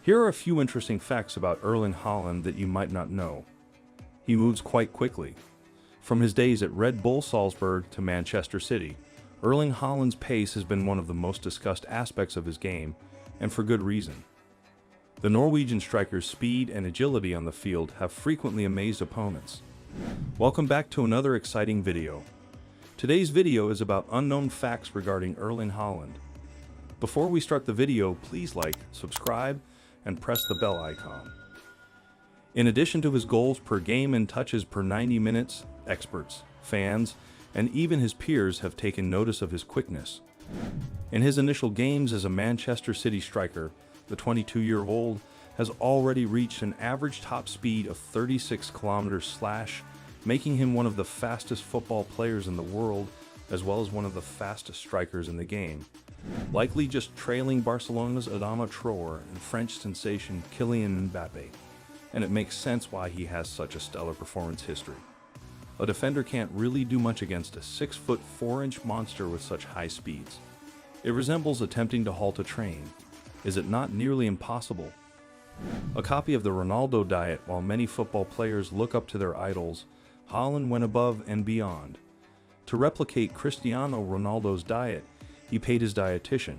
Here are a few interesting facts about Erling Haaland that you might not know. He moves quite quickly. From his days at Red Bull Salzburg to Manchester City, Erling Haaland's pace has been one of the most discussed aspects of his game, and for good reason. The Norwegian striker's speed and agility on the field have frequently amazed opponents. Welcome back to another exciting video. Today's video is about unknown facts regarding Erling Haaland. Before we start the video, please like, subscribe, and press the bell icon. In addition to his goals per game and touches per 90 minutes, experts, fans, and even his peers have taken notice of his quickness. In his initial games as a Manchester City striker, the 22-year-old has already reached an average top speed of 36 km/h, making him one of the fastest football players in the world, as well as one of the fastest strikers in the game, likely just trailing Barcelona's Adama Traore and French sensation Kylian Mbappe, and it makes sense why he has such a stellar performance history. A defender can't really do much against a 6-foot 4-inch monster with such high speeds. It resembles attempting to halt a train. Is it not nearly impossible? A copy of the Ronaldo diet. While many football players look up to their idols, Haaland went above and beyond. To replicate Cristiano Ronaldo's diet, he paid his dietitian.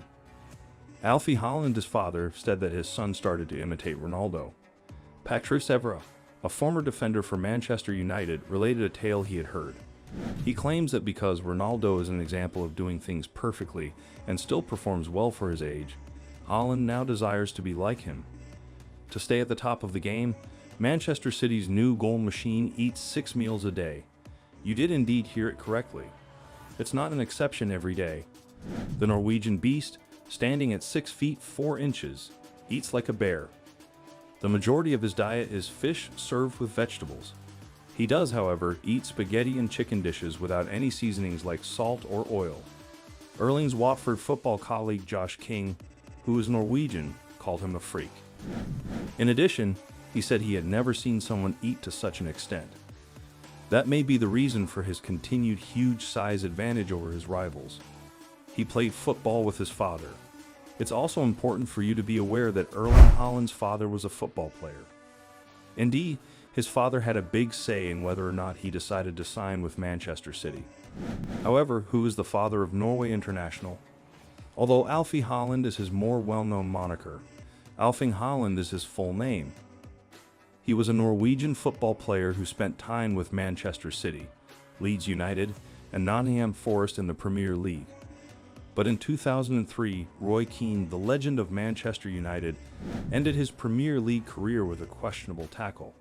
Alfie Haaland, his father, said that his son started to imitate Ronaldo. Patrice Evra, a former defender for Manchester United, related a tale he had heard. He claims that because Ronaldo is an example of doing things perfectly and still performs well for his age, Haaland now desires to be like him. To stay at the top of the game, Manchester City's new goal machine eats 6 meals a day. You did indeed hear it correctly. It's not an exception every day. The Norwegian beast, standing at 6 feet 4 inches, eats like a bear. The majority of his diet is fish served with vegetables. He does, however, eat spaghetti and chicken dishes without any seasonings like salt or oil. Erling's Watford football colleague Josh King, who is Norwegian, called him a freak. In addition, he said he had never seen someone eat to such an extent. That may be the reason for his continued huge size advantage over his rivals. He played football with his father. It's also important for you to be aware that Erling Haaland's father was a football player. Indeed, his father had a big say in whether or not he decided to sign with Manchester City. However, who is the father of Norway international? Although Alfie Haaland is his more well-known moniker, Erling Haaland is his full name. He was a Norwegian football player who spent time with Manchester City, Leeds United, and Nottingham Forest in the Premier League. But in 2003, Roy Keane, the legend of Manchester United, ended his Premier League career with a questionable tackle.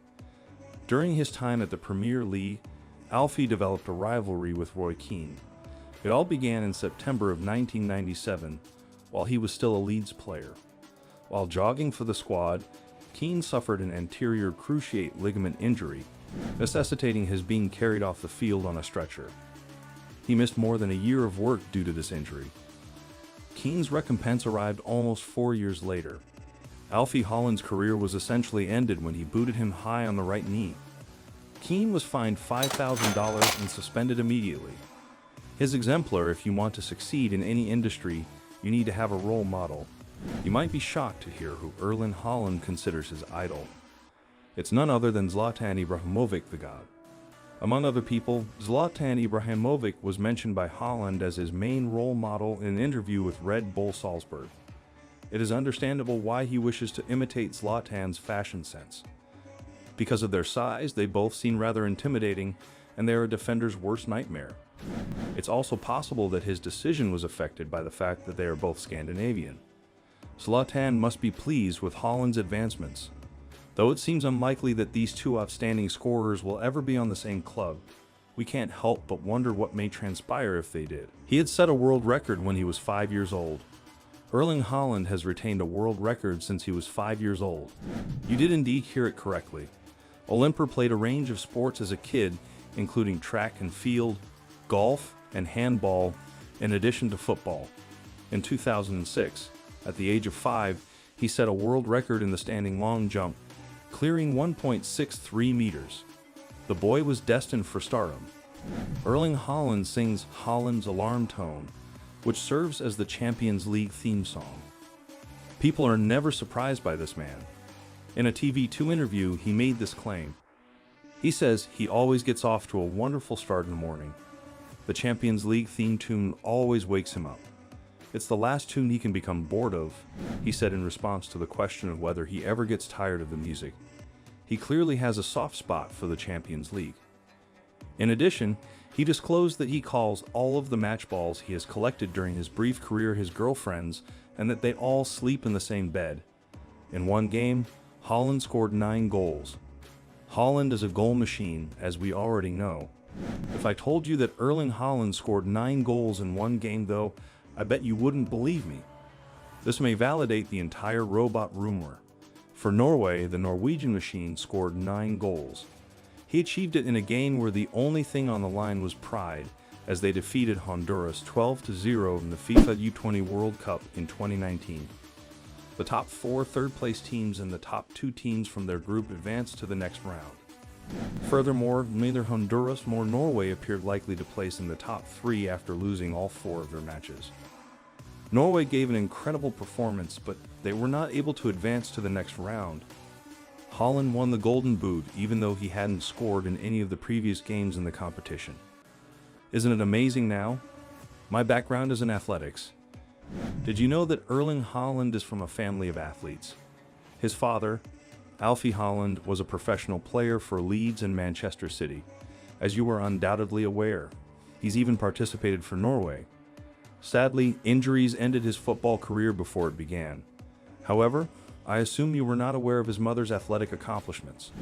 During his time at the Premier League, Alfie developed a rivalry with Roy Keane. It all began in September of 1997, while he was still a Leeds player. While jogging for the squad, Keane suffered an anterior cruciate ligament injury, necessitating his being carried off the field on a stretcher. He missed more than a year of work due to this injury. Keane's recompense arrived almost 4 years later. Alfie Haaland's career was essentially ended when he booted him high on the right knee. Keane was fined $5,000 and suspended immediately. His exemplar: if you want to succeed in any industry, you need to have a role model. You might be shocked to hear who Erling Haaland considers his idol. It's none other than Zlatan Ibrahimovic, the god. Among other people, Zlatan Ibrahimovic was mentioned by Haaland as his main role model in an interview with Red Bull Salzburg. It is understandable why he wishes to imitate Zlatan's fashion sense. Because of their size, they both seem rather intimidating, and they are a defender's worst nightmare. It's also possible that his decision was affected by the fact that they are both Scandinavian. Zlatan must be pleased with Haaland's advancements. Though it seems unlikely that these two outstanding scorers will ever be on the same club, we can't help but wonder what may transpire if they did. He had set a world record when he was 5 years old. Erling Haaland has retained a world record since he was 5 years old. You did indeed hear it correctly. Olymper played a range of sports as a kid, including track and field, golf, and handball, in addition to football. In 2006, at the age of 5, he set a world record in the standing long jump, clearing 1.63 meters. The boy was destined for stardom. Erling Haaland sings Haaland's alarm tone, which serves as the Champions League theme song. People are never surprised by this man. In a TV2 interview, he made this claim. He says he always gets off to a wonderful start in the morning. The Champions League theme tune always wakes him up. It's the last tune he can become bored of, he said in response to the question of whether he ever gets tired of the music. He clearly has a soft spot for the Champions League. In addition, he disclosed that he calls all of the match balls he has collected during his brief career his girlfriends and that they all sleep in the same bed. In one game, Haaland scored 9 goals. Haaland is a goal machine, as we already know. If I told you that Erling Haaland scored 9 goals in one game, though, I bet you wouldn't believe me. This may validate the entire robot rumor. For Norway, the Norwegian machine scored 9 goals. He achieved it in a game where the only thing on the line was pride, as they defeated Honduras 12-0 in the FIFA U20 World Cup in 2019. The top 4 third-place teams and the top 2 teams from their group advanced to the next round. Furthermore, neither Honduras nor Norway appeared likely to place in the top 3 after losing all 4 of their matches. Norway gave an incredible performance, but they were not able to advance to the next round. Haaland won the Golden Boot even though he hadn't scored in any of the previous games in the competition. Isn't it amazing now? My background is in athletics. Did you know that Erling Haaland is from a family of athletes? His father, Alfie Haaland, was a professional player for Leeds and Manchester City. As you are undoubtedly aware, he's even participated for Norway. Sadly, injuries ended his football career before it began. However, I assume you were not aware of his mother's athletic accomplishments.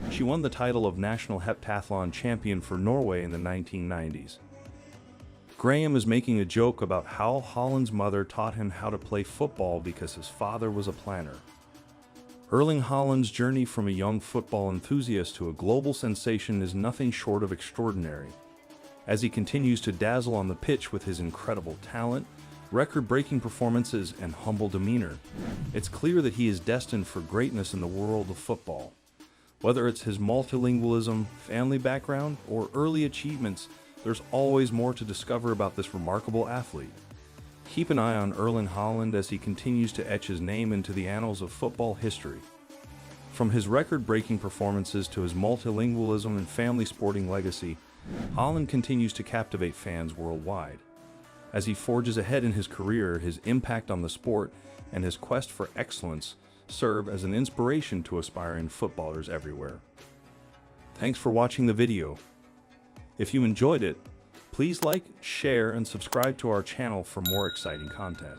She won the title of National Heptathlon Champion for Norway in the 1990s. Graham is making a joke about how Haaland's mother taught him how to play football because his father was a planner. Erling Haaland's journey from a young football enthusiast to a global sensation is nothing short of extraordinary. As he continues to dazzle on the pitch with his incredible talent, record-breaking performances, and humble demeanor, it's clear that he is destined for greatness in the world of football. Whether it's his multilingualism, family background, or early achievements, there's always more to discover about this remarkable athlete. Keep an eye on Erling Haaland as he continues to etch his name into the annals of football history. From his record-breaking performances to his multilingualism and family sporting legacy, Haaland continues to captivate fans worldwide. As he forges ahead in his career, his impact on the sport and his quest for excellence serve as an inspiration to aspiring footballers everywhere. Thanks for watching the video. If you enjoyed it, please like, share, and subscribe to our channel for more exciting content.